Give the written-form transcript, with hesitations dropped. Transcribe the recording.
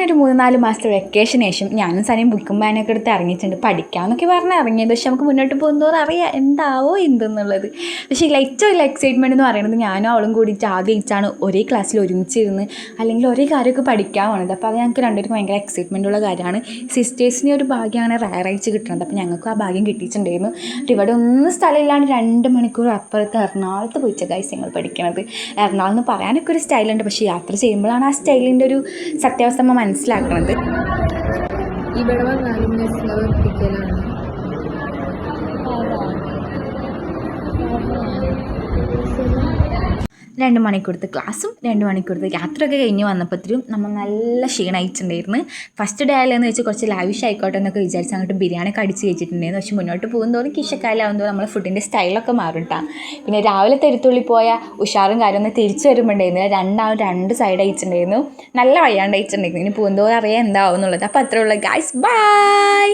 ഒരു 3-4 മാസത്തെ വെക്കേഷന് ശേഷം ഞാനും സനയും ബുക്കും ബാനൊക്കെ എടുത്ത് ഇറങ്ങിയിട്ടുണ്ട്. പഠിക്കാമെന്നൊക്കെ പറഞ്ഞ് ഇറങ്ങിയത്. പക്ഷെ നമുക്ക് മുന്നോട്ട് പോകുന്നതോറും അറിയാം എന്താവോ എന്തെന്നുള്ളത്. പക്ഷേ ഏറ്റവും വലിയ എക്സൈറ്റ്മെൻറ്റ് എന്ന് പറയുന്നത് ഞാനും അവളും കൂടിയിട്ട് ആദ്യമായിട്ടാണ് ഒരേ ക്ലാസ്സിൽ ഒരുമിച്ചിരുന്ന് അല്ലെങ്കിൽ ഒരേ കാര്യമൊക്കെ പഠിക്കാൻ പോണത്. അപ്പോൾ അത് ഞങ്ങൾക്ക് രണ്ടുപേർക്കും ഭയങ്കര എക്സൈറ്റ്മെൻറ്റുള്ള കാര്യമാണ്. സിസ്റ്റേഴ്സിന് ഒരു ഭാഗ്യം അങ്ങനെ റയറായിട്ട് കിട്ടുന്നത്. അപ്പോൾ ഞങ്ങൾക്ക് ആ ഭാഗ്യം കിട്ടിയിട്ടുണ്ടായിരുന്നു. ഇവിടെ ഒന്നും സ്ഥലമില്ലാണ്ട് 2 മണിക്കൂർ അപ്പുറത്ത് എറണാകുളത്ത് പോയിച്ച ഗൈസ് ഞങ്ങൾ പഠിക്കണത്. എറണാകുളം എന്ന് പറയാനൊക്കെ ഒരു സ്റ്റൈലുണ്ട്, പക്ഷേ യാത്ര ചെയ്യുമ്പോഴാണ് ആ സ്റ്റൈലിൻ്റെ ഒരു സത്യാവസ്ഥ നമ്മൾ മനസ്സിലാക്കുന്നത്. ഇവിടെ വന്നാലും പഠിക്കലാണ്. 2 മണിക്കൂറത്തെ ക്ലാസ്സും 2 മണിക്കൂറത്തെ യാത്രയൊക്കെ കഴിഞ്ഞ് വന്നപ്പോഴത്തേക്കും നമ്മൾ നല്ല ക്ഷീണമായിട്ടുണ്ടായിരുന്നു. ഫസ്റ്റ് ഡേ ആയാലെന്ന് വെച്ചാൽ കുറച്ച് ലാവിഷ് ആയിക്കോട്ടെ എന്നൊക്കെ വിചാരിച്ച് അങ്ങോട്ട് ബിരിയാണിയൊക്കെ അടിച്ച് കഴിച്ചിട്ടുണ്ടായിരുന്നു. പക്ഷേ മുന്നോട്ട് പോകുന്നതോറും കിഷക്കാലാവുന്നതോറും നമ്മളെ ഫുഡിൻ്റെ സ്റ്റൈലൊക്കെ മാറും കേട്ടോ. പിന്നെ രാവിലെ തെരുത്തുള്ളി പോയ ഉഷാറും കാര്യമൊന്നും തിരിച്ചു വരുമ്പോണ്ടായിരുന്നില്ല. 2 സൈഡ് അയച്ചിട്ടുണ്ടായിരുന്നു. നല്ല വയ്യാണ്ട് അയച്ചിട്ടുണ്ടായിരുന്നു. ഇനി പോകുന്നതോറും അറിയാം എന്താവും എന്നുള്ളത്. അപ്പോൾ അത്രേ ഉള്ളൂ ഗൈസ്, ബൈ.